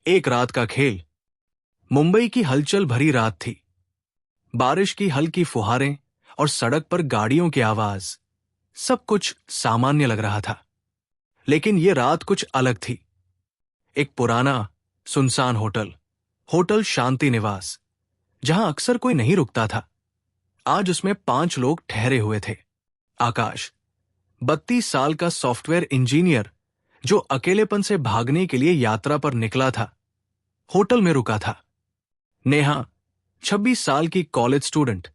एक रात का खेल। मुंबई की हलचल भरी रात थी। बारिश की हल्की फुहारें और सड़क पर गाड़ियों की आवाज, सब कुछ सामान्य लग रहा था। लेकिन यह रात कुछ अलग थी। एक पुराना सुनसान होटल, होटल शांति निवास, जहां अक्सर कोई नहीं रुकता था, आज उसमें 5 लोग ठहरे हुए थे। आकाश, 32 साल का सॉफ्टवेयर इंजीनियर, जो अकेलेपन से भागने के लिए यात्रा पर निकला था, होटल में रुका था। नेहा, 26 साल की कॉलेज स्टूडेंट,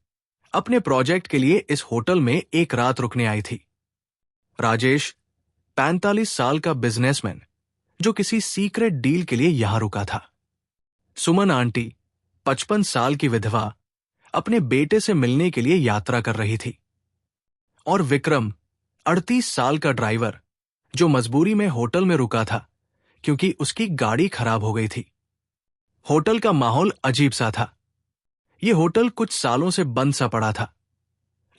अपने प्रोजेक्ट के लिए इस होटल में एक रात रुकने आई थी। राजेश, 45 साल का बिजनेसमैन, जो किसी सीक्रेट डील के लिए यहां रुका था। सुमन आंटी, 55 साल की विधवा, अपने बेटे से मिलने के लिए यात्रा कर रही थी। और विक्रम, 38 साल का ड्राइवर, जो मजबूरी में होटल में रुका था क्योंकि उसकी गाड़ी खराब हो गई थी। होटल का माहौल अजीब सा था। यह होटल कुछ सालों से बंद सा पड़ा था,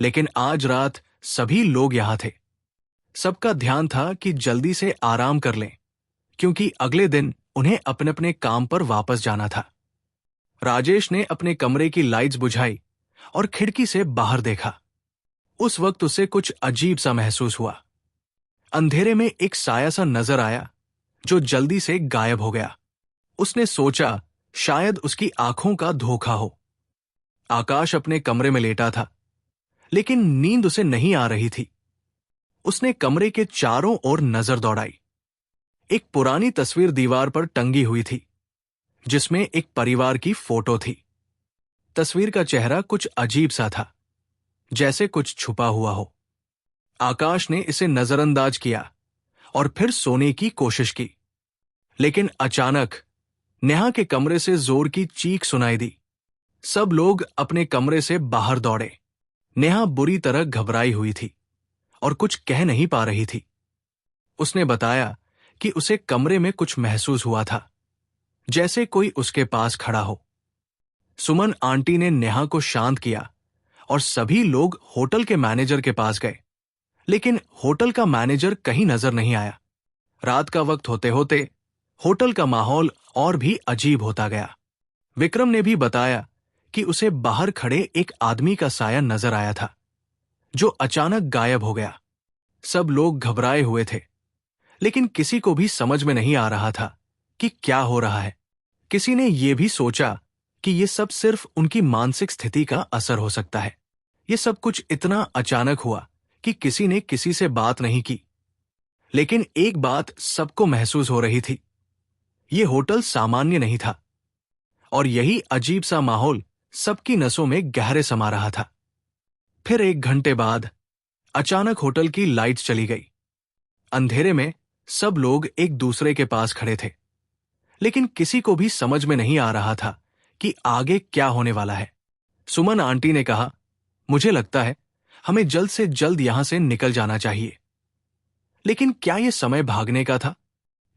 लेकिन आज रात सभी लोग यहां थे। सबका ध्यान था कि जल्दी से आराम कर लें, क्योंकि अगले दिन उन्हें अपने अपने काम पर वापस जाना था। राजेश ने अपने कमरे की लाइट्स बुझाई और खिड़की से बाहर देखा। उस वक्त उसे कुछ अजीब सा महसूस हुआ। अंधेरे में एक साया सा नजर आया, जो जल्दी से गायब हो गया। उसने सोचा शायद उसकी आंखों का धोखा हो। आकाश अपने कमरे में लेटा था, लेकिन नींद उसे नहीं आ रही थी। उसने कमरे के चारों ओर नजर दौड़ाई। एक पुरानी तस्वीर दीवार पर टंगी हुई थी, जिसमें एक परिवार की फोटो थी। तस्वीर का चेहरा कुछ अजीब सा था, जैसे कुछ छुपा हुआ हो। आकाश ने इसे नजरअंदाज किया और फिर सोने की कोशिश की, लेकिन अचानक नेहा के कमरे से जोर की चीख सुनाई दी। सब लोग अपने कमरे से बाहर दौड़े। नेहा बुरी तरह घबराई हुई थी और कुछ कह नहीं पा रही थी। उसने बताया कि उसे कमरे में कुछ महसूस हुआ था, जैसे कोई उसके पास खड़ा हो। सुमन आंटी ने नेहा को शांत किया और सभी लोग होटल के मैनेजर के पास गए, लेकिन होटल का मैनेजर कहीं नजर नहीं आया। रात का वक्त होते होते होटल का माहौल और भी अजीब होता गया। विक्रम ने भी बताया कि उसे बाहर खड़े एक आदमी का साया नजर आया था, जो अचानक गायब हो गया। सब लोग घबराए हुए थे, लेकिन किसी को भी समझ में नहीं आ रहा था कि क्या हो रहा है। किसी ने यह भी सोचा कि यह सब सिर्फ उनकी मानसिक स्थिति का असर हो सकता है। यह सब कुछ इतना अचानक हुआ कि किसी ने किसी से बात नहीं की। लेकिन एक बात सबको महसूस हो रही थी, यह होटल सामान्य नहीं था, और यही अजीब सा माहौल सबकी नसों में गहरे समा रहा था। फिर 1 घंटे बाद अचानक होटल की लाइट्स चली गई। अंधेरे में सब लोग एक दूसरे के पास खड़े थे, लेकिन किसी को भी समझ में नहीं आ रहा था कि आगे क्या होने वाला है। सुमन आंटी ने कहा, मुझे लगता है हमें जल्द से जल्द यहां से निकल जाना चाहिए। लेकिन क्या यह समय भागने का था?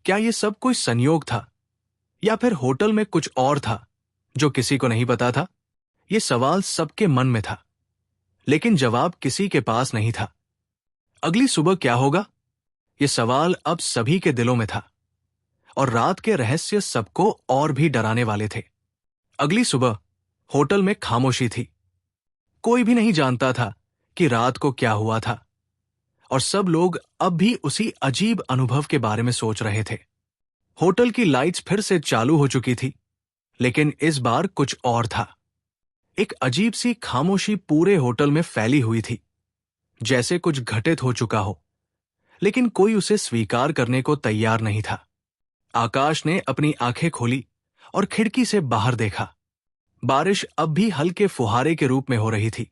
क्या यह सब कोई संयोग था, या फिर होटल में कुछ और था जो किसी को नहीं पता था? यह सवाल सबके मन में था, लेकिन जवाब किसी के पास नहीं था। अगली सुबह क्या होगा, यह सवाल अब सभी के दिलों में था, और रात के रहस्य सबको और भी डराने वाले थे। अगली सुबह होटल में खामोशी थी। कोई भी नहीं जानता था कि रात को क्या हुआ था, और सब लोग अब भी उसी अजीब अनुभव के बारे में सोच रहे थे। होटल की लाइट्स फिर से चालू हो चुकी थी, लेकिन इस बार कुछ और था। एक अजीब सी खामोशी पूरे होटल में फैली हुई थी, जैसे कुछ घटित हो चुका हो, लेकिन कोई उसे स्वीकार करने को तैयार नहीं था। आकाश ने अपनी आंखें खोली और खिड़की से बाहर देखा। बारिश अब भी हल्के फुहारे के रूप में हो रही थी,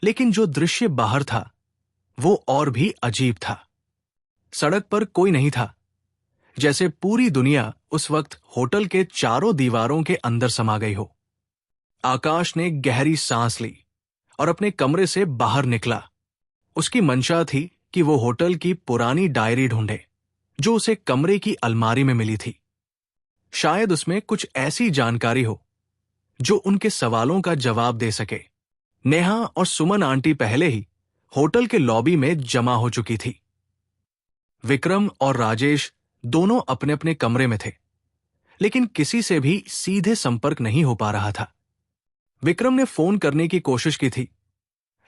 लेकिन जो दृश्य बाहर था वो और भी अजीब था। सड़क पर कोई नहीं था, जैसे पूरी दुनिया उस वक्त होटल के चारों दीवारों के अंदर समा गई हो। आकाश ने गहरी सांस ली और अपने कमरे से बाहर निकला। उसकी मंशा थी कि वो होटल की पुरानी डायरी ढूंढे, जो उसे कमरे की अलमारी में मिली थी। शायद उसमें कुछ ऐसी जानकारी हो जो उनके सवालों का जवाब दे सके। नेहा और सुमन आंटी पहले ही होटल के लॉबी में जमा हो चुकी थी। विक्रम और राजेश दोनों अपने अपने कमरे में थे, लेकिन किसी से भी सीधे संपर्क नहीं हो पा रहा था। विक्रम ने फोन करने की कोशिश की थी,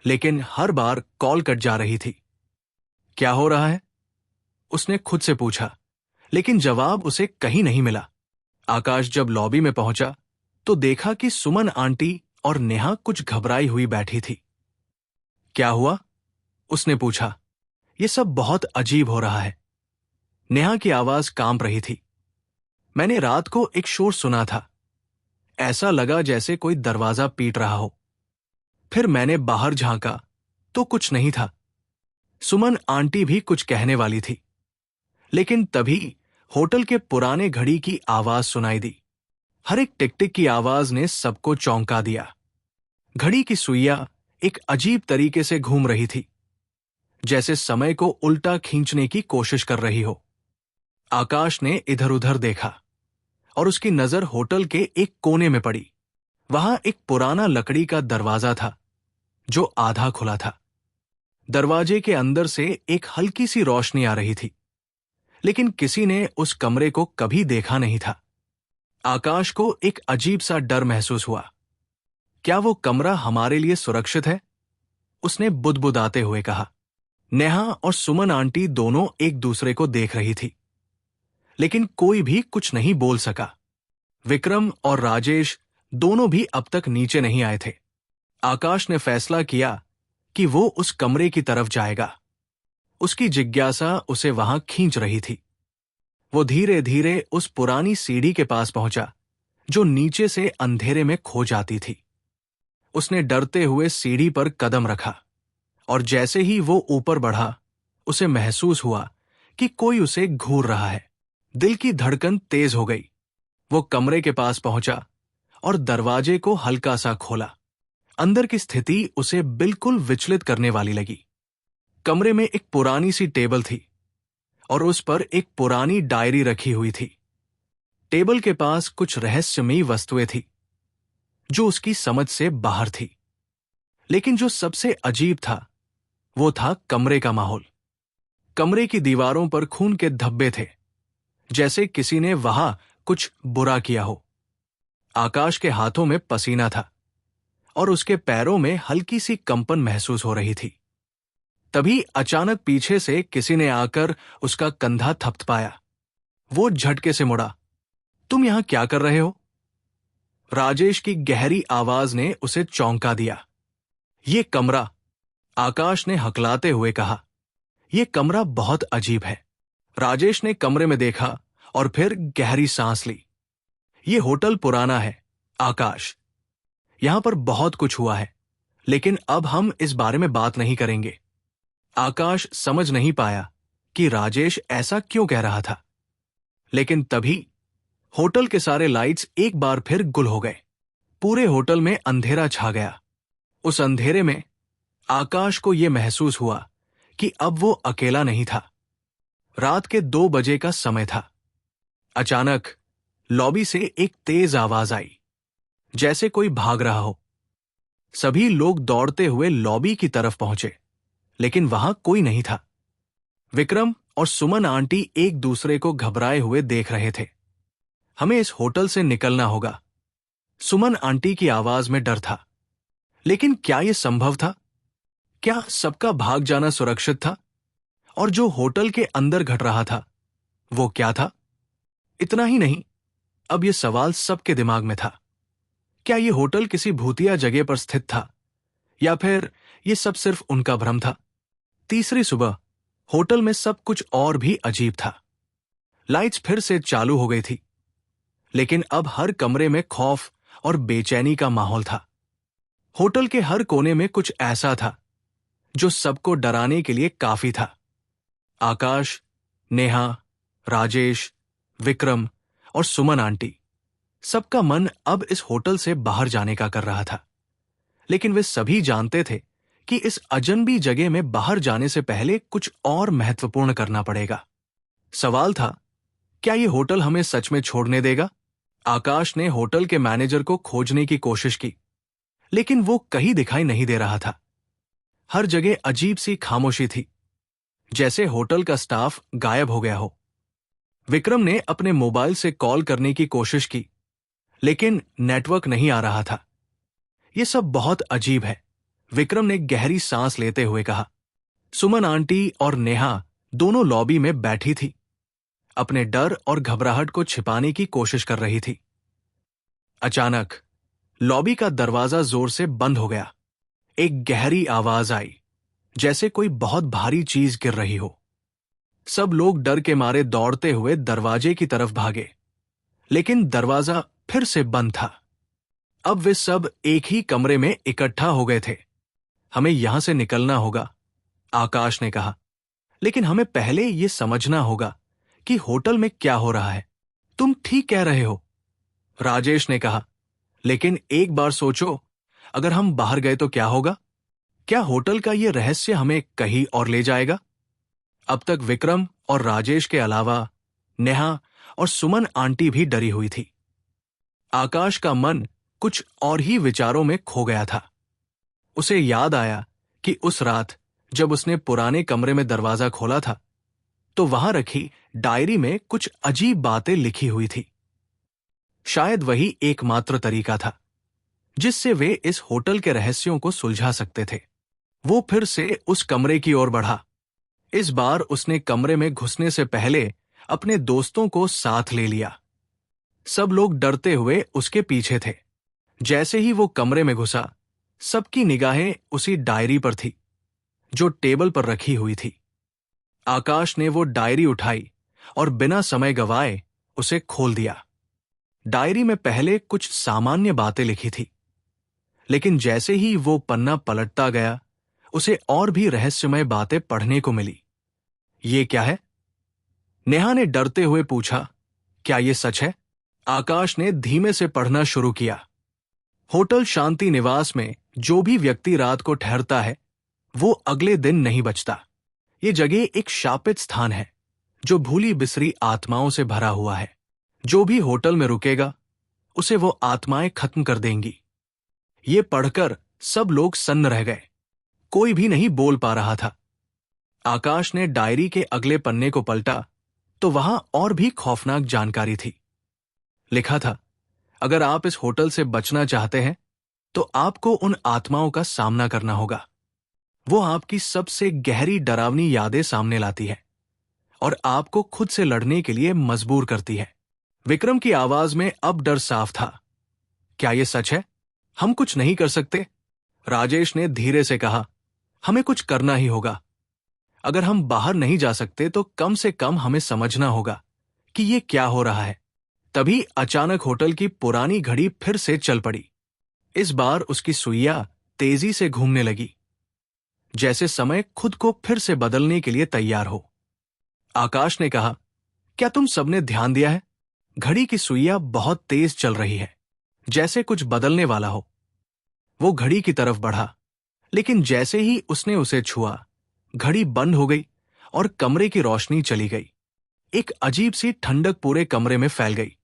लेकिन हर बार कॉल कट जा रही थी। क्या हो रहा है? उसने खुद से पूछा, लेकिन जवाब उसे कहीं नहीं मिला। आकाश जब लॉबी में पहुंचा तो देखा कि सुमन आंटी और नेहा कुछ घबराई हुई बैठी थी। क्या हुआ? उसने पूछा। यह सब बहुत अजीब हो रहा है। नेहा की आवाज कांप रही थी। मैंने रात को एक शोर सुना था। ऐसा लगा जैसे कोई दरवाजा पीट रहा हो। फिर मैंने बाहर झांका तो कुछ नहीं था। सुमन आंटी भी कुछ कहने वाली थी, लेकिन तभी होटल के पुराने घड़ी की आवाज सुनाई दी। हर एक टिक टिक की आवाज ने सबको चौंका दिया। घड़ी की सुइयां एक अजीब तरीके से घूम रही थी, जैसे समय को उल्टा खींचने की कोशिश कर रही हो। आकाश ने इधर उधर देखा और उसकी नजर होटल के एक कोने में पड़ी। वहां एक पुराना लकड़ी का दरवाजा था जो आधा खुला था। दरवाजे के अंदर से एक हल्की सी रोशनी आ रही थी, लेकिन किसी ने उस कमरे को कभी देखा नहीं था। आकाश को एक अजीब सा डर महसूस हुआ। क्या वो कमरा हमारे लिए सुरक्षित है? उसने बुदबुदाते हुए कहा। नेहा और सुमन आंटी दोनों एक दूसरे को देख रही थी, लेकिन कोई भी कुछ नहीं बोल सका। विक्रम और राजेश दोनों भी अब तक नीचे नहीं आए थे। आकाश ने फैसला किया कि वो उस कमरे की तरफ जाएगा। उसकी जिज्ञासा उसे वहां खींच रही थी। वो धीरे धीरे उस पुरानी सीढ़ी के पास पहुंचा जो नीचे से अंधेरे में खो जाती थी। उसने डरते हुए सीढ़ी पर कदम रखा और जैसे ही वो ऊपर बढ़ा, उसे महसूस हुआ कि कोई उसे घूर रहा है। दिल की धड़कन तेज हो गई। वो कमरे के पास पहुंचा और दरवाजे को हल्का सा खोला। अंदर की स्थिति उसे बिल्कुल विचलित करने वाली लगी। कमरे में एक पुरानी सी टेबल थी और उस पर एक पुरानी डायरी रखी हुई थी। टेबल के पास कुछ रहस्यमयी वस्तुएं थी जो उसकी समझ से बाहर थी। लेकिन जो सबसे अजीब था वो था कमरे का माहौल। कमरे की दीवारों पर खून के धब्बे थे, जैसे किसी ने वहां कुछ बुरा किया हो। आकाश के हाथों में पसीना था और उसके पैरों में हल्की सी कंपन महसूस हो रही थी। तभी अचानक पीछे से किसी ने आकर उसका कंधा थपथपाया। वो झटके से मुड़ा। तुम यहां क्या कर रहे हो? राजेश की गहरी आवाज ने उसे चौंका दिया। ये कमरा, आकाश ने हकलाते हुए कहा, यह कमरा बहुत अजीब है। राजेश ने कमरे में देखा और फिर गहरी सांस ली। यह होटल पुराना है, आकाश। यहां पर बहुत कुछ हुआ है, लेकिन अब हम इस बारे में बात नहीं करेंगे। आकाश समझ नहीं पाया कि राजेश ऐसा क्यों कह रहा था, लेकिन तभी होटल के सारे लाइट्स एक बार फिर गुल हो गए। पूरे होटल में अंधेरा छा गया। उस अंधेरे में आकाश को यह महसूस हुआ कि अब वो अकेला नहीं था। रात के 2 बजे का समय था। अचानक लॉबी से एक तेज आवाज आई, जैसे कोई भाग रहा हो। सभी लोग दौड़ते हुए लॉबी की तरफ पहुंचे, लेकिन वहां कोई नहीं था। विक्रम और सुमन आंटी एक दूसरे को घबराए हुए देख रहे थे। हमें इस होटल से निकलना होगा। सुमन आंटी की आवाज में डर था। लेकिन क्या यह संभव था? क्या सबका भाग जाना सुरक्षित था? और जो होटल के अंदर घट रहा था, वो क्या था? इतना ही नहीं, अब यह सवाल सबके दिमाग में था। क्या यह होटल किसी भूतिया जगह पर स्थित था, या फिर यह सब सिर्फ उनका भ्रम था? तीसरी सुबह होटल में सब कुछ और भी अजीब था। लाइट्स फिर से चालू हो गई थी, लेकिन अब हर कमरे में खौफ और बेचैनी का माहौल था। होटल के हर कोने में कुछ ऐसा था जो सबको डराने के लिए काफी था। आकाश, नेहा, राजेश, विक्रम और सुमन आंटी, सबका मन अब इस होटल से बाहर जाने का कर रहा था। लेकिन वे सभी जानते थे कि इस अजनबी जगह में बाहर जाने से पहले कुछ और महत्वपूर्ण करना पड़ेगा। सवाल था, क्या यह होटल हमें सच में छोड़ने देगा? आकाश ने होटल के मैनेजर को खोजने की कोशिश की, लेकिन वो कहीं दिखाई नहीं दे रहा था। हर जगह अजीब सी खामोशी थी, जैसे होटल का स्टाफ गायब हो गया हो। विक्रम ने अपने मोबाइल से कॉल करने की कोशिश की, लेकिन नेटवर्क नहीं आ रहा था। यह सब बहुत अजीब है, विक्रम ने गहरी सांस लेते हुए कहा। सुमन आंटी और नेहा दोनों लॉबी में बैठी थी, अपने डर और घबराहट को छिपाने की कोशिश कर रही थी। अचानक लॉबी का दरवाजा जोर से बंद हो गया। एक गहरी आवाज आई, जैसे कोई बहुत भारी चीज गिर रही हो। सब लोग डर के मारे दौड़ते हुए दरवाजे की तरफ भागे, लेकिन दरवाजा फिर से बंद था। अब वे सब एक ही कमरे में इकट्ठा हो गए थे। हमें यहां से निकलना होगा, आकाश ने कहा, लेकिन हमें पहले यह समझना होगा कि होटल में क्या हो रहा है। तुम ठीक कह रहे हो, राजेश ने कहा, लेकिन एक बार सोचो, अगर हम बाहर गए तो क्या होगा? क्या होटल का यह रहस्य हमें कहीं और ले जाएगा? अब तक विक्रम और राजेश के अलावा नेहा और सुमन आंटी भी डरी हुई थी। आकाश का मन कुछ और ही विचारों में खो गया था। उसे याद आया कि उस रात जब उसने पुराने कमरे में दरवाजा खोला था, तो वहां रखी डायरी में कुछ अजीब बातें लिखी हुई थी। शायद वही एकमात्र तरीका था जिससे वे इस होटल के रहस्यों को सुलझा सकते थे। वो फिर से उस कमरे की ओर बढ़ा। इस बार उसने कमरे में घुसने से पहले अपने दोस्तों को साथ ले लिया। सब लोग डरते हुए उसके पीछे थे। जैसे ही वो कमरे में घुसा, सबकी निगाहें उसी डायरी पर थी जो टेबल पर रखी हुई थी। आकाश ने वो डायरी उठाई और बिना समय गवाए उसे खोल दिया। डायरी में पहले कुछ सामान्य बातें लिखी थी, लेकिन जैसे ही वो पन्ना पलटता गया, उसे और भी रहस्यमय बातें पढ़ने को मिली। ये क्या है? नेहा ने डरते हुए पूछा। क्या ये सच है? आकाश ने धीमे से पढ़ना शुरू किया। होटल शांति निवास में जो भी व्यक्ति रात को ठहरता है, वो अगले दिन नहीं बचता। ये जगह एक शापित स्थान है जो भूली बिसरी आत्माओं से भरा हुआ है। जो भी होटल में रुकेगा, उसे वो आत्माएं खत्म कर देंगी। ये पढ़कर सब लोग सन्न रह गए। कोई भी नहीं बोल पा रहा था। आकाश ने डायरी के अगले पन्ने को पलटा तो वहां और भी खौफनाक जानकारी थी। लिखा था, अगर आप इस होटल से बचना चाहते हैं तो आपको उन आत्माओं का सामना करना होगा। वो आपकी सबसे गहरी डरावनी यादें सामने लाती है और आपको खुद से लड़ने के लिए मजबूर करती है। विक्रम की आवाज में अब डर साफ था। क्या यह सच है? हम कुछ नहीं कर सकते? राजेश ने धीरे से कहा। हमें कुछ करना ही होगा। अगर हम बाहर नहीं जा सकते तो कम से कम हमें समझना होगा कि ये क्या हो रहा है। तभी अचानक होटल की पुरानी घड़ी फिर से चल पड़ी। इस बार उसकी सुइयां तेजी से घूमने लगी, जैसे समय खुद को फिर से बदलने के लिए तैयार हो। आकाश ने कहा, क्या तुम सबने ध्यान दिया है? घड़ी की सुइयां बहुत तेज चल रही है, जैसे कुछ बदलने वाला हो। वो घड़ी की तरफ बढ़ा, लेकिन जैसे ही उसने उसे छुआ, घड़ी बंद हो गई और कमरे की रोशनी चली गई। एक अजीब सी ठंडक पूरे कमरे में फैल गई।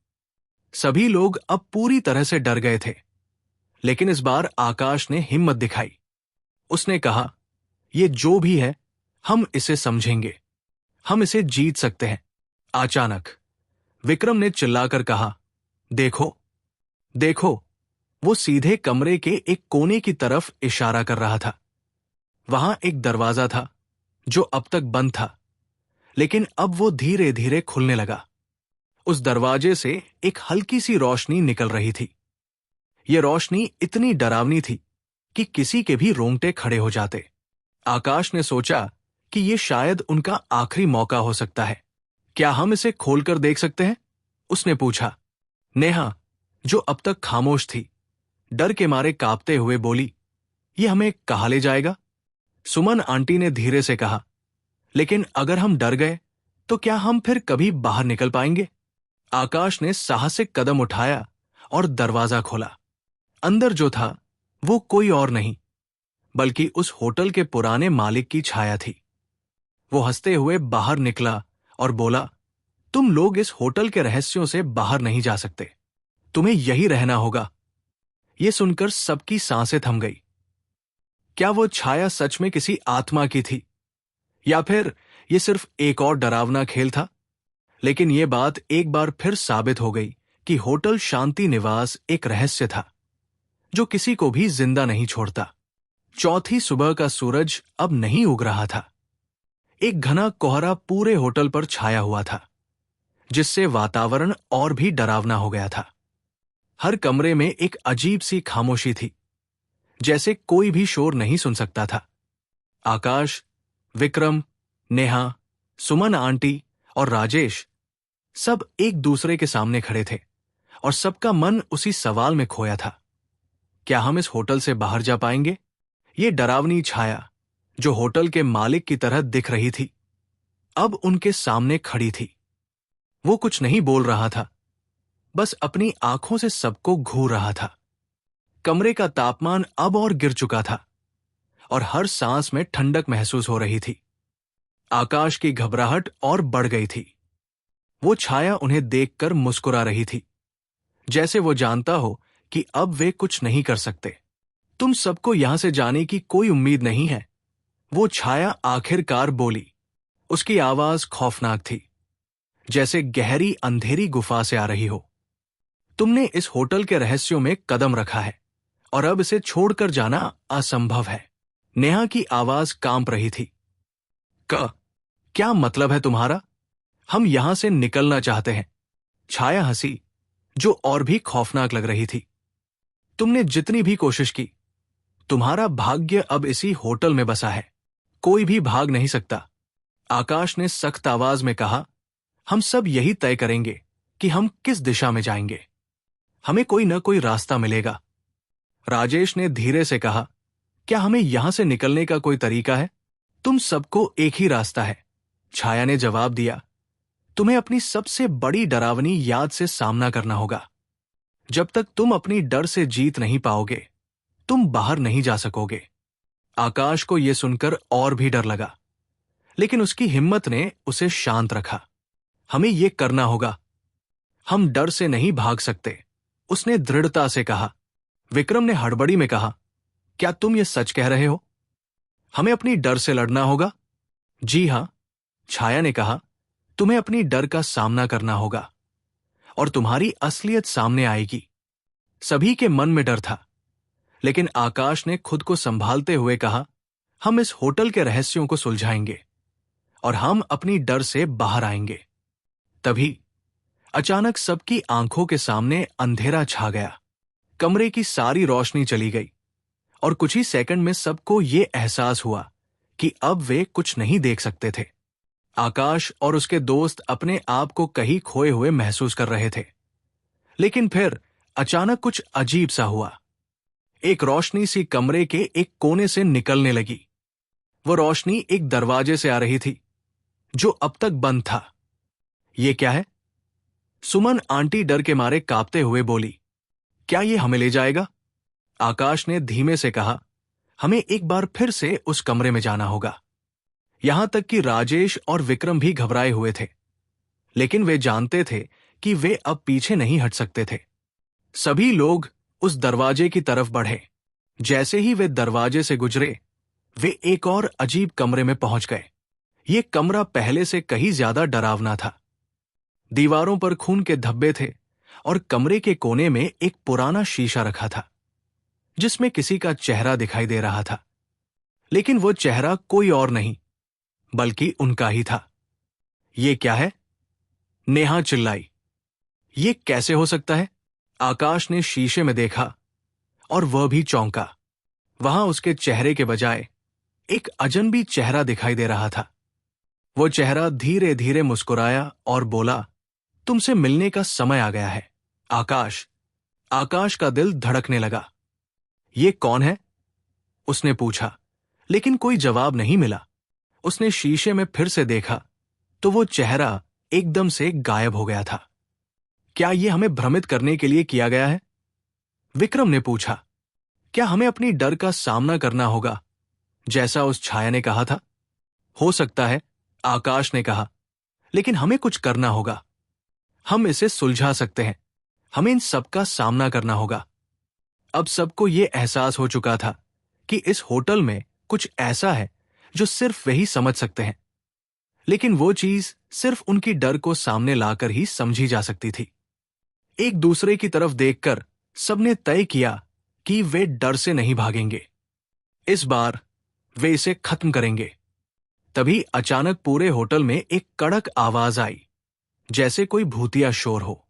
सभी लोग अब पूरी तरह से डर गए थे, लेकिन इस बार आकाश ने हिम्मत दिखाई। उसने कहा, ये जो भी है, हम इसे समझेंगे। हम इसे जीत सकते हैं। अचानक विक्रम ने चिल्लाकर कहा, देखो, देखो। वो सीधे कमरे के एक कोने की तरफ इशारा कर रहा था। वहां एक दरवाजा था जो अब तक बंद था, लेकिन अब वो धीरे धीरे खुलने लगा। उस दरवाजे से एक हल्की सी रोशनी निकल रही थी। यह रोशनी इतनी डरावनी थी कि किसी के भी रोंगटे खड़े हो जाते। आकाश ने सोचा कि यह शायद उनका आखिरी मौका हो सकता है। क्या हम इसे खोलकर देख सकते हैं? उसने पूछा। नेहा, जो अब तक खामोश थी, डर के मारे कांपते हुए बोली, यह हमें कहाँ ले जाएगा? सुमन आंटी ने धीरे से कहा, लेकिन अगर हम डर गए तो क्या हम फिर कभी बाहर निकल पाएंगे? आकाश ने साहसिक कदम उठाया और दरवाजा खोला। अंदर जो था वो कोई और नहीं बल्कि उस होटल के पुराने मालिक की छाया थी। वो हंसते हुए बाहर निकला और बोला, तुम लोग इस होटल के रहस्यों से बाहर नहीं जा सकते। तुम्हें यही रहना होगा। यह सुनकर सबकी सांसें थम गई। क्या वो छाया सच में किसी आत्मा की थी, या फिर यह सिर्फ एक और डरावना खेल था? लेकिन ये बात एक बार फिर साबित हो गई कि होटल शांति निवास एक रहस्य था जो किसी को भी जिंदा नहीं छोड़ता। चौथी सुबह का सूरज अब नहीं उग रहा था। एक घना कोहरा पूरे होटल पर छाया हुआ था, जिससे वातावरण और भी डरावना हो गया था। हर कमरे में एक अजीब सी खामोशी थी, जैसे कोई भी शोर नहीं सुन सकता था। आकाश, विक्रम, नेहा, सुमन आंटी और राजेश सब एक दूसरे के सामने खड़े थे और सबका मन उसी सवाल में खोया था, क्या हम इस होटल से बाहर जा पाएंगे? ये डरावनी छाया जो होटल के मालिक की तरह दिख रही थी, अब उनके सामने खड़ी थी। वो कुछ नहीं बोल रहा था, बस अपनी आंखों से सबको घूर रहा था। कमरे का तापमान अब और गिर चुका था और हर सांस में ठंडक महसूस हो रही थी। आकाश की घबराहट और बढ़ गई थी। वो छाया उन्हें देखकर मुस्कुरा रही थी, जैसे वो जानता हो कि अब वे कुछ नहीं कर सकते। तुम सबको यहां से जाने की कोई उम्मीद नहीं है, वो छाया आखिरकार बोली। उसकी आवाज खौफनाक थी, जैसे गहरी अंधेरी गुफा से आ रही हो। तुमने इस होटल के रहस्यों में कदम रखा है और अब इसे छोड़कर जाना असंभव है। नेहा की आवाज कांप रही थी। क्या मतलब है तुम्हारा? हम यहां से निकलना चाहते हैं। छाया हंसी, जो और भी खौफनाक लग रही थी। तुमने जितनी भी कोशिश की, तुम्हारा भाग्य अब इसी होटल में बसा है। कोई भी भाग नहीं सकता। आकाश ने सख्त आवाज में कहा, हम सब यही तय करेंगे कि हम किस दिशा में जाएंगे। हमें कोई न कोई रास्ता मिलेगा। राजेश ने धीरे से कहा, क्या हमें यहां से निकलने का कोई तरीका है? तुम सबको एक ही रास्ता है, छाया ने जवाब दिया। तुम्हें अपनी सबसे बड़ी डरावनी याद से सामना करना होगा। जब तक तुम अपनी डर से जीत नहीं पाओगे, तुम बाहर नहीं जा सकोगे। आकाश को यह सुनकर और भी डर लगा, लेकिन उसकी हिम्मत ने उसे शांत रखा। हमें यह करना होगा। हम डर से नहीं भाग सकते, उसने दृढ़ता से कहा। विक्रम ने हड़बड़ी में कहा, क्या तुम ये सच कह रहे हो? हमें अपनी डर से लड़ना होगा? जी हां, छाया ने कहा। तुम्हें अपनी डर का सामना करना होगा और तुम्हारी असलियत सामने आएगी। सभी के मन में डर था, लेकिन आकाश ने खुद को संभालते हुए कहा, हम इस होटल के रहस्यों को सुलझाएंगे और हम अपनी डर से बाहर आएंगे। तभी अचानक सबकी आंखों के सामने अंधेरा छा गया। कमरे की सारी रोशनी चली गई और कुछ ही सेकंड में सबको ये एहसास हुआ कि अब वे कुछ नहीं देख सकते थे। आकाश और उसके दोस्त अपने आप को कहीं खोए हुए महसूस कर रहे थे, लेकिन फिर अचानक कुछ अजीब सा हुआ। एक रोशनी सी कमरे के एक कोने से निकलने लगी। वो रोशनी एक दरवाजे से आ रही थी, जो अब तक बंद था। ये क्या है? सुमन आंटी डर के मारे कांपते हुए बोली, क्या ये हमें ले जाएगा? आकाश ने धीमे से कहा, हमें एक बार फिर से उस कमरे में जाना होगा। यहां तक कि राजेश और विक्रम भी घबराए हुए थे, लेकिन वे जानते थे कि वे अब पीछे नहीं हट सकते थे। सभी लोग उस दरवाजे की तरफ बढ़े। जैसे ही वे दरवाजे से गुजरे, वे एक और अजीब कमरे में पहुंच गए। ये कमरा पहले से कहीं ज्यादा डरावना था। दीवारों पर खून के धब्बे थे और कमरे के कोने में एक पुराना शीशा रखा था, जिसमें किसी का चेहरा दिखाई दे रहा था। लेकिन वो चेहरा कोई और नहीं, बल्कि उनका ही था। ये क्या है? नेहा चिल्लाई। ये कैसे हो सकता है? आकाश ने शीशे में देखा और वह भी चौंका। वहां उसके चेहरे के बजाय एक अजनबी चेहरा दिखाई दे रहा था। वो चेहरा धीरे धीरे मुस्कुराया और बोला, तुमसे मिलने का समय आ गया है, आकाश। आकाश का दिल धड़कने लगा। ये कौन है? उसने पूछा, लेकिन कोई जवाब नहीं मिला। उसने शीशे में फिर से देखा तो वो चेहरा एकदम से गायब हो गया था। क्या यह हमें भ्रमित करने के लिए किया गया है? विक्रम ने पूछा, क्या हमें अपनी डर का सामना करना होगा, जैसा उस छाया ने कहा था? हो सकता है, आकाश ने कहा, लेकिन हमें कुछ करना होगा। हम इसे सुलझा सकते हैं। हमें इन सबका सामना करना होगा। अब सबको यह एहसास हो चुका था कि इस होटल में कुछ ऐसा है जो सिर्फ वही समझ सकते हैं। लेकिन वो चीज सिर्फ उनकी डर को सामने लाकर ही समझी जा सकती थी। एक दूसरे की तरफ देखकर सबने तय किया कि वे डर से नहीं भागेंगे। इस बार वे इसे खत्म करेंगे। तभी अचानक पूरे होटल में एक कड़क आवाज आई, जैसे कोई भूतिया शोर हो।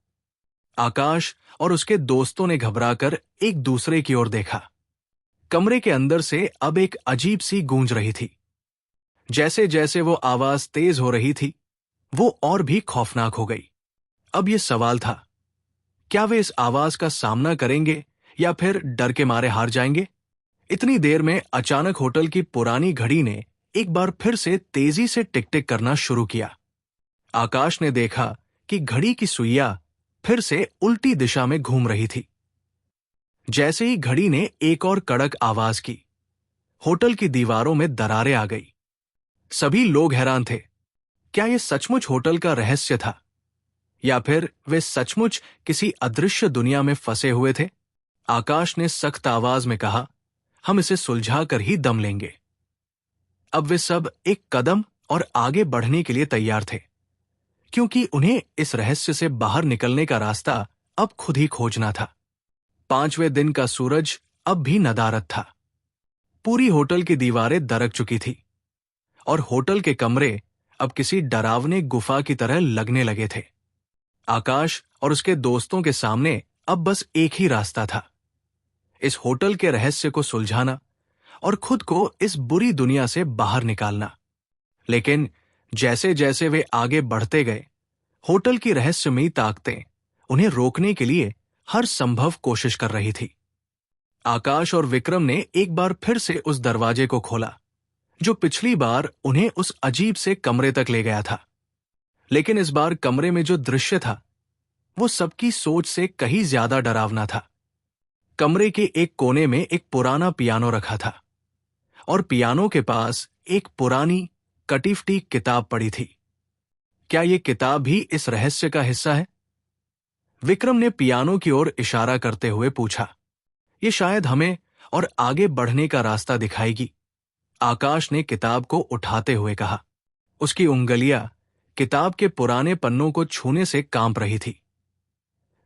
आकाश और उसके दोस्तों ने घबराकर एक दूसरे की ओर देखा। कमरे के अंदर से अब एक अजीब सी गूंज रही थी। जैसे जैसे वो आवाज तेज हो रही थी, वो और भी खौफनाक हो गई। अब ये सवाल था, क्या वे इस आवाज का सामना करेंगे या फिर डर के मारे हार जाएंगे? इतनी देर में अचानक होटल की पुरानी घड़ी ने एक बार फिर से तेजी से टिक टिक करना शुरू किया। आकाश ने देखा कि घड़ी की सुइयां फिर से उल्टी दिशा में घूम रही थी। जैसे ही घड़ी ने एक और कड़क आवाज की, होटल की दीवारों में दरारें आ गई। सभी लोग हैरान थे। क्या यह सचमुच होटल का रहस्य था, या फिर वे सचमुच किसी अदृश्य दुनिया में फंसे हुए थे? आकाश ने सख्त आवाज में कहा, हम इसे सुलझा कर ही दम लेंगे। अब वे सब एक कदम और आगे बढ़ने के लिए तैयार थे, क्योंकि उन्हें इस रहस्य से बाहर निकलने का रास्ता अब खुद ही खोजना था। 5वें दिन का सूरज अब भी नदारद था। पूरी होटल की दीवारें दरक चुकी थी और होटल के कमरे अब किसी डरावने गुफा की तरह लगने लगे थे। आकाश और उसके दोस्तों के सामने अब बस एक ही रास्ता था, इस होटल के रहस्य को सुलझाना और खुद को इस बुरी दुनिया से बाहर निकालना। लेकिन जैसे जैसे वे आगे बढ़ते गए, होटल की रहस्यमयी ताकतें उन्हें रोकने के लिए हर संभव कोशिश कर रही थी। आकाश और विक्रम ने एक बार फिर से उस दरवाजे को खोला, जो पिछली बार उन्हें उस अजीब से कमरे तक ले गया था। लेकिन इस बार कमरे में जो दृश्य था, वो सबकी सोच से कहीं ज्यादा डरावना था। कमरे के एक कोने में एक पुराना पियानो रखा था और पियानो के पास एक पुरानी कटी फटी किताब पड़ी थी। क्या यह किताब भी इस रहस्य का हिस्सा है? विक्रम ने पियानो की ओर इशारा करते हुए पूछा। ये शायद हमें और आगे बढ़ने का रास्ता दिखाएगी, आकाश ने किताब को उठाते हुए कहा। उसकी उंगलियां किताब के पुराने पन्नों को छूने से कांप रही थी,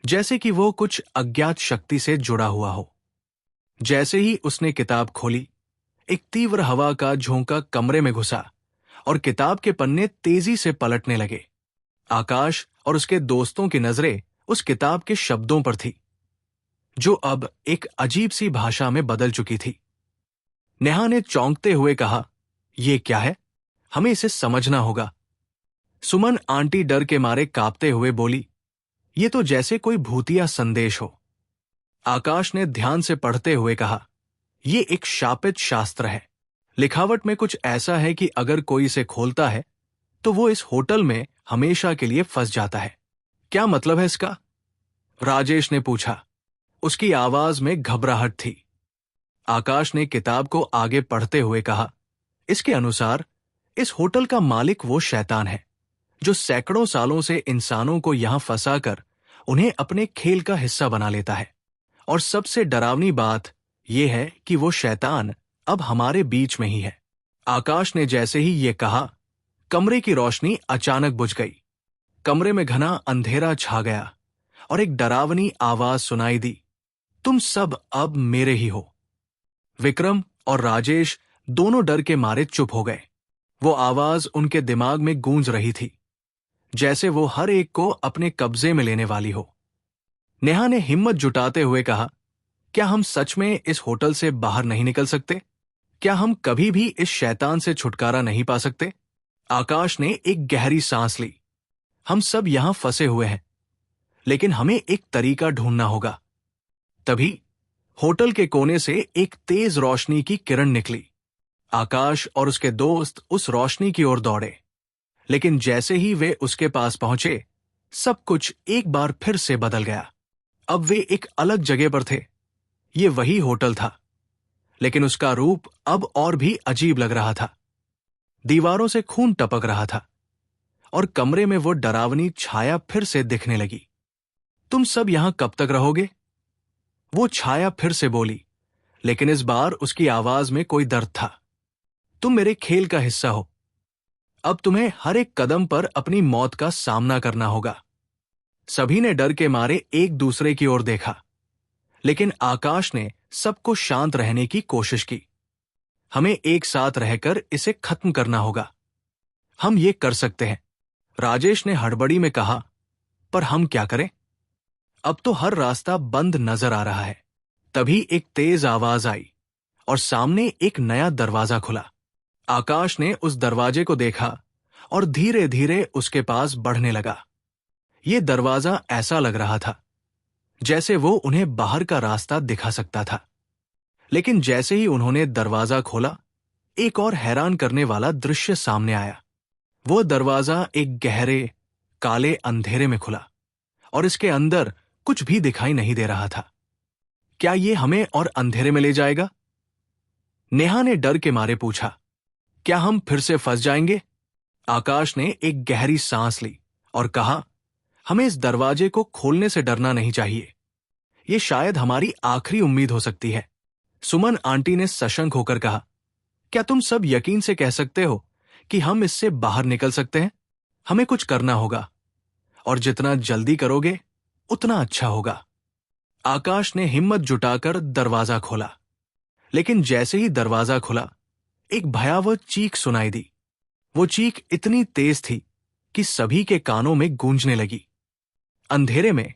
जैसे कि वो कुछ अज्ञात शक्ति से जुड़ा हुआ हो। जैसे ही उसने किताब खोली, एक तीव्र हवा का झोंका कमरे में घुसा और किताब के पन्ने तेजी से पलटने लगे। आकाश और उसके दोस्तों की नजरें उस किताब के शब्दों पर थी, जो अब एक अजीब सी भाषा में बदल चुकी थी। नेहा ने चौंकते हुए कहा, यह क्या है? हमें इसे समझना होगा। सुमन आंटी डर के मारे कांपते हुए बोली, यह तो जैसे कोई भूतिया संदेश हो। आकाश ने ध्यान से पढ़ते हुए कहा, यह एक शापित शास्त्र है। लिखावट में कुछ ऐसा है कि अगर कोई इसे खोलता है तो वो इस होटल में हमेशा के लिए फंस जाता है। क्या मतलब है इसका? राजेश ने पूछा। उसकी आवाज में घबराहट थी। आकाश ने किताब को आगे पढ़ते हुए कहा, इसके अनुसार इस होटल का मालिक वो शैतान है जो सैकड़ों सालों से इंसानों को यहां फंसाकर उन्हें अपने खेल का हिस्सा बना लेता है। और सबसे डरावनी बात यह है कि वो शैतान अब हमारे बीच में ही है। आकाश ने जैसे ही ये कहा, कमरे की रोशनी अचानक बुझ गई। कमरे में घना अंधेरा छा गया और एक डरावनी आवाज सुनाई दी, तुम सब अब मेरे ही हो। विक्रम और राजेश दोनों डर के मारे चुप हो गए। वो आवाज उनके दिमाग में गूंज रही थी, जैसे वो हर एक को अपने कब्जे में लेने वाली हो। नेहा ने हिम्मत जुटाते हुए कहा, क्या हम सच में इस होटल से बाहर नहीं निकल सकते? क्या हम कभी भी इस शैतान से छुटकारा नहीं पा सकते? आकाश ने एक गहरी सांस ली। हम सब यहां फंसे हुए हैं, लेकिन हमें एक तरीका ढूंढना होगा। तभी होटल के कोने से एक तेज रोशनी की किरण निकली। आकाश और उसके दोस्त उस रोशनी की ओर दौड़े, लेकिन जैसे ही वे उसके पास पहुंचे, सब कुछ एक बार फिर से बदल गया। अब वे एक अलग जगह पर थे। ये वही होटल था, लेकिन उसका रूप अब और भी अजीब लग रहा था। दीवारों से खून टपक रहा था और कमरे में वो डरावनी छाया फिर से दिखने लगी। तुम सब यहां कब तक रहोगे? वो छाया फिर से बोली, लेकिन इस बार उसकी आवाज में कोई दर्द था। तुम मेरे खेल का हिस्सा हो। अब तुम्हें हर एक कदम पर अपनी मौत का सामना करना होगा। सभी ने डर के मारे एक दूसरे की ओर देखा, लेकिन आकाश ने सबको शांत रहने की कोशिश की। हमें एक साथ रहकर इसे खत्म करना होगा। हम ये कर सकते हैं, राजेश ने हड़बड़ी में कहा। पर हम क्या करें? अब तो हर रास्ता बंद नजर आ रहा है। तभी एक तेज आवाज आई और सामने एक नया दरवाजा खुला। आकाश ने उस दरवाजे को देखा और धीरे धीरे उसके पास बढ़ने लगा। ये दरवाजा ऐसा लग रहा था जैसे वो उन्हें बाहर का रास्ता दिखा सकता था। लेकिन जैसे ही उन्होंने दरवाजा खोला, एक और हैरान करने वाला दृश्य सामने आया। वो दरवाजा एक गहरे काले अंधेरे में खुला और इसके अंदर कुछ भी दिखाई नहीं दे रहा था। क्या ये हमें और अंधेरे में ले जाएगा? नेहा ने डर के मारे पूछा। क्या हम फिर से फंस जाएंगे? आकाश ने एक गहरी सांस ली और कहा, हमें इस दरवाजे को खोलने से डरना नहीं चाहिए। ये शायद हमारी आखिरी उम्मीद हो सकती है। सुमन आंटी ने सशंक होकर कहा, क्या तुम सब यकीन से कह सकते हो कि हम इससे बाहर निकल सकते हैं? हमें कुछ करना होगा, और जितना जल्दी करोगे उतना अच्छा होगा। आकाश ने हिम्मत जुटाकर दरवाजा खोला, लेकिन जैसे ही दरवाजा खुला, एक भयावह चीख सुनाई दी। वो चीख इतनी तेज थी कि सभी के कानों में गूंजने लगी। अंधेरे में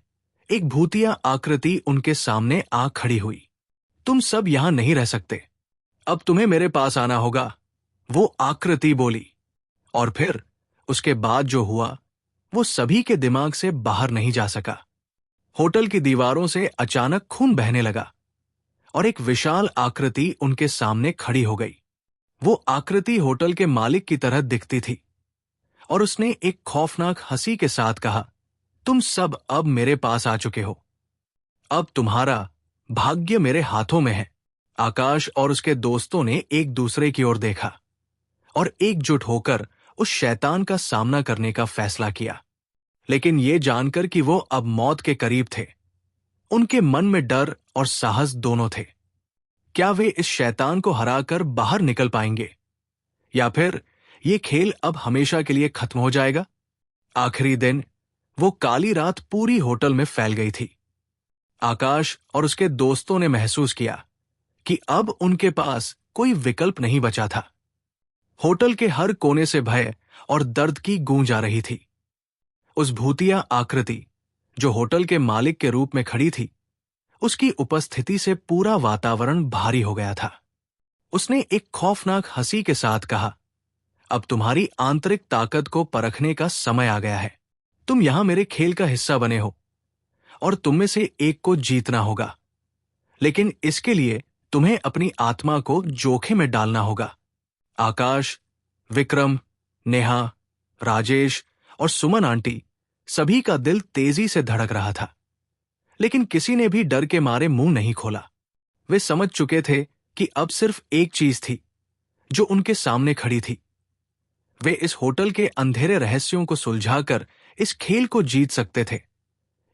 एक भूतिया आकृति उनके सामने आ खड़ी हुई। तुम सब यहां नहीं रह सकते, अब तुम्हें मेरे पास आना होगा, वो आकृति बोली। और फिर उसके बाद जो हुआ वो सभी के दिमाग से बाहर नहीं जा सका। होटल की दीवारों से अचानक खून बहने लगा और एक विशाल आकृति उनके सामने खड़ी हो गई। वो आकृति होटल के मालिक की तरह दिखती थी और उसने एक खौफनाक हंसी के साथ कहा, तुम सब अब मेरे पास आ चुके हो। अब तुम्हारा भाग्य मेरे हाथों में है। आकाश और उसके दोस्तों ने एक दूसरे की ओर देखा और एकजुट होकर उस शैतान का सामना करने का फैसला किया। लेकिन ये जानकर कि वो अब मौत के करीब थे, उनके मन में डर और साहस दोनों थे। क्या वे इस शैतान को हराकर बाहर निकल पाएंगे, या फिर ये खेल अब हमेशा के लिए खत्म हो जाएगा? आखिरी दिन, वो काली रात पूरी होटल में फैल गई थी। आकाश और उसके दोस्तों ने महसूस किया कि अब उनके पास कोई विकल्प नहीं बचा था। होटल के हर कोने से भय और दर्द की गूंज आ रही थी। उस भूतिया आकृति जो होटल के मालिक के रूप में खड़ी थी, उसकी उपस्थिति से पूरा वातावरण भारी हो गया था। उसने एक खौफनाक हंसी के साथ कहा, अब तुम्हारी आंतरिक ताकत को परखने का समय आ गया है। तुम यहां मेरे खेल का हिस्सा बने हो और तुम में से एक को जीतना होगा। लेकिन इसके लिए तुम्हें अपनी आत्मा को जोखिम में डालना होगा। आकाश, विक्रम, नेहा, राजेश और सुमन आंटी, सभी का दिल तेजी से धड़क रहा था, लेकिन किसी ने भी डर के मारे मुंह नहीं खोला। वे समझ चुके थे कि अब सिर्फ एक चीज थी जो उनके सामने खड़ी थी। वे इस होटल के अंधेरे रहस्यों को सुलझाकर इस खेल को जीत सकते थे,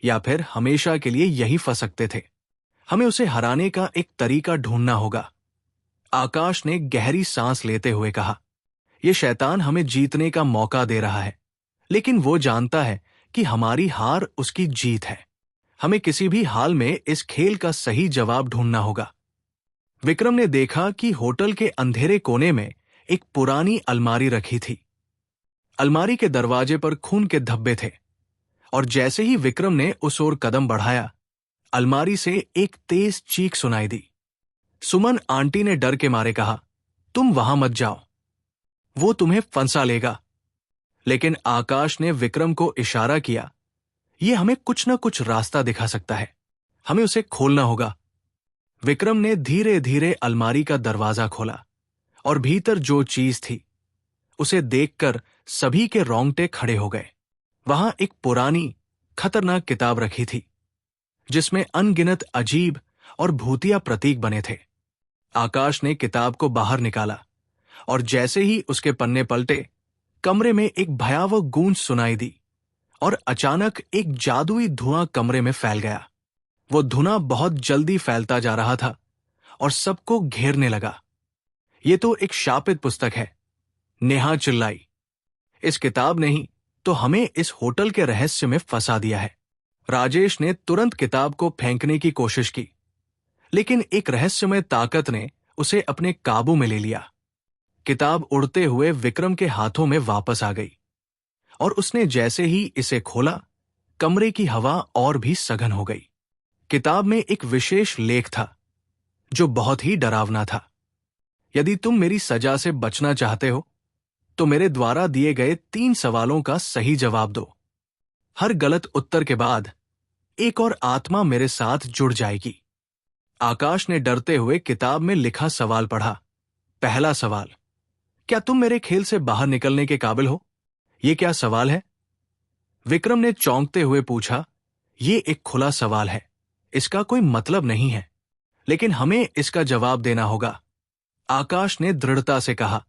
या फिर हमेशा के लिए यही फंस सकते थे। हमें उसे हराने का एक तरीका ढूंढना होगा। आकाश ने गहरी सांस लेते हुए कहा, यह शैतान हमें जीतने का मौका दे रहा है, लेकिन वो जानता है कि हमारी हार उसकी जीत है। हमें किसी भी हाल में इस खेल का सही जवाब ढूंढना होगा। विक्रम ने देखा कि होटल के अंधेरे कोने में एक पुरानी अलमारी रखी थी। अलमारी के दरवाजे पर खून के धब्बे थे, और जैसे ही विक्रम ने उस ओर कदम बढ़ाया, अलमारी से एक तेज चीख सुनाई दी। सुमन आंटी ने डर के मारे कहा, तुम वहां मत जाओ, वो तुम्हें फंसा लेगा। लेकिन आकाश ने विक्रम को इशारा किया, यह हमें कुछ न कुछ रास्ता दिखा सकता है, हमें उसे खोलना होगा। विक्रम ने धीरे धीरे अलमारी का दरवाजा खोला और भीतर जो चीज थी उसे देखकर सभी के रोंगटे खड़े हो गए। वहां एक पुरानी खतरनाक किताब रखी थी, जिसमें अनगिनत अजीब और भूतिया प्रतीक बने थे। आकाश ने किताब को बाहर निकाला और जैसे ही उसके पन्ने पलटे, कमरे में एक भयावह गूंज सुनाई दी और अचानक एक जादुई धुआं कमरे में फैल गया। वो धुआं बहुत जल्दी फैलता जा रहा था और सबको घेरने लगा। ये तो एक शापित पुस्तक है, नेहा चिल्लाई। इस किताब ने ही तो हमें इस होटल के रहस्य में फंसा दिया है। राजेश ने तुरंत किताब को फेंकने की कोशिश की, लेकिन एक रहस्यमय ताकत ने उसे अपने काबू में ले लिया। किताब उड़ते हुए विक्रम के हाथों में वापस आ गई और उसने जैसे ही इसे खोला, कमरे की हवा और भी सघन हो गई। किताब में एक विशेष लेख था जो बहुत ही डरावना था। यदि तुम मेरी सजा से बचना चाहते हो तो मेरे द्वारा दिए गए 3 सवालों का सही जवाब दो। हर गलत उत्तर के बाद एक और आत्मा मेरे साथ जुड़ जाएगी। आकाश ने डरते हुए किताब में लिखा सवाल पढ़ा। पहला सवाल, क्या तुम मेरे खेल से बाहर निकलने के काबिल हो? यह क्या सवाल है? विक्रम ने चौंकते हुए पूछा। यह एक खुला सवाल है, इसका कोई मतलब नहीं है, लेकिन हमें इसका जवाब देना होगा। आकाश ने दृढ़ता से कहा।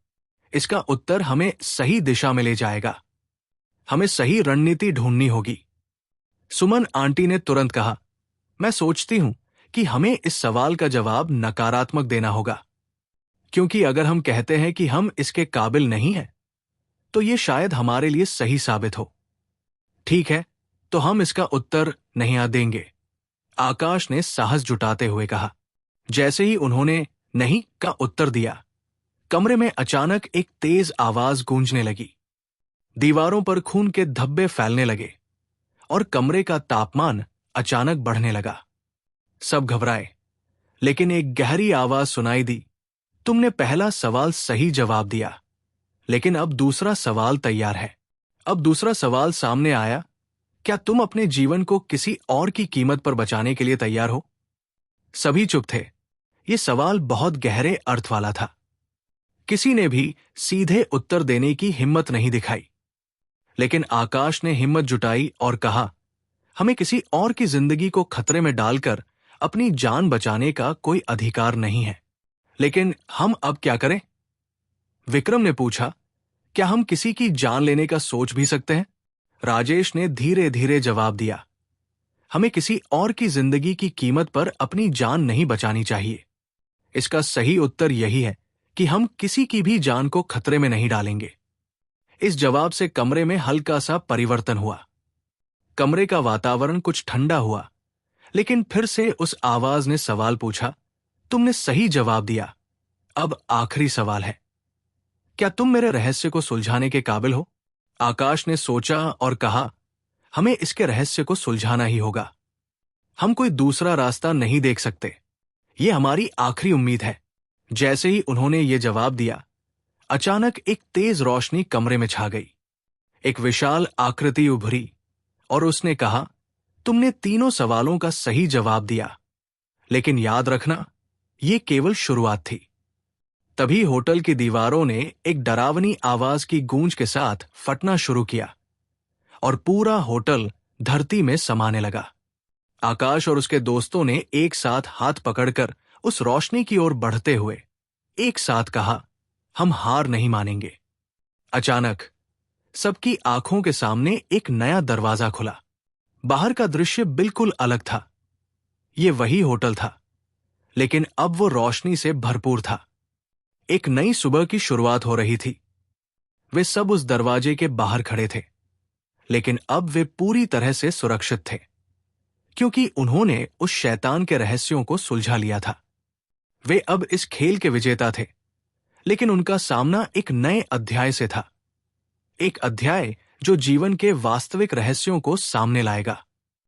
इसका उत्तर हमें सही दिशा में ले जाएगा। हमें सही रणनीति ढूंढनी होगी। सुमन आंटी ने तुरंत कहा, मैं सोचती हूं कि हमें इस सवाल का जवाब नकारात्मक देना होगा, क्योंकि अगर हम कहते हैं कि हम इसके काबिल नहीं हैं, तो यह शायद हमारे लिए सही साबित हो। ठीक है, तो हम इसका उत्तर नहीं देंगे, आकाश ने साहस जुटाते हुए कहा। जैसे ही उन्होंने नहीं का उत्तर दिया, कमरे में अचानक एक तेज आवाज गूंजने लगी। दीवारों पर खून के धब्बे फैलने लगे और कमरे का तापमान अचानक बढ़ने लगा। सब घबराए, लेकिन एक गहरी आवाज सुनाई दी। तुमने पहला सवाल सही जवाब दिया, लेकिन अब दूसरा सवाल तैयार है। अब दूसरा सवाल सामने आया, क्या तुम अपने जीवन को किसी और की कीमत पर बचाने के लिए तैयार हो? सभी चुप थे। यह सवाल बहुत गहरे अर्थ वाला था। किसी ने भी सीधे उत्तर देने की हिम्मत नहीं दिखाई, लेकिन आकाश ने हिम्मत जुटाई और कहा, हमें किसी और की जिंदगी को खतरे में डालकर अपनी जान बचाने का कोई अधिकार नहीं है। लेकिन हम अब क्या करें? विक्रम ने पूछा, क्या हम किसी की जान लेने का सोच भी सकते हैं? राजेश ने धीरे धीरे जवाब दिया, हमें किसी और की जिंदगी की कीमत पर अपनी जान नहीं बचानी चाहिए। इसका सही उत्तर यही है कि हम किसी की भी जान को खतरे में नहीं डालेंगे। इस जवाब से कमरे में हल्का सा परिवर्तन हुआ। कमरे का वातावरण कुछ ठंडा हुआ, लेकिन फिर से उस आवाज ने सवाल पूछा, तुमने सही जवाब दिया। अब आखिरी सवाल है, क्या तुम मेरे रहस्य को सुलझाने के काबिल हो? आकाश ने सोचा और कहा, हमें इसके रहस्य को सुलझाना ही होगा। हम कोई दूसरा रास्ता नहीं देख सकते। यह हमारी आखिरी उम्मीद है। जैसे ही उन्होंने ये जवाब दिया, अचानक एक तेज रोशनी कमरे में छा गई। एक विशाल आकृति उभरी और उसने कहा, तुमने 3 सवालों का सही जवाब दिया, लेकिन याद रखना, ये केवल शुरुआत थी। तभी होटल की दीवारों ने एक डरावनी आवाज की गूंज के साथ फटना शुरू किया और पूरा होटल धरती में समाने लगा। आकाश और उसके दोस्तों ने एक साथ हाथ पकड़कर उस रोशनी की ओर बढ़ते हुए एक साथ कहा, हम हार नहीं मानेंगे। अचानक सबकी आंखों के सामने एक नया दरवाजा खुला। बाहर का दृश्य बिल्कुल अलग था। यह वही होटल था, लेकिन अब वो रोशनी से भरपूर था। एक नई सुबह की शुरुआत हो रही थी। वे सब उस दरवाजे के बाहर खड़े थे, लेकिन अब वे पूरी तरह से सुरक्षित थे, क्योंकि उन्होंने उस शैतान के रहस्यों को सुलझा लिया था। वे अब इस खेल के विजेता थे, लेकिन उनका सामना एक नए अध्याय से था। एक अध्याय जो जीवन के वास्तविक रहस्यों को सामने लाएगा।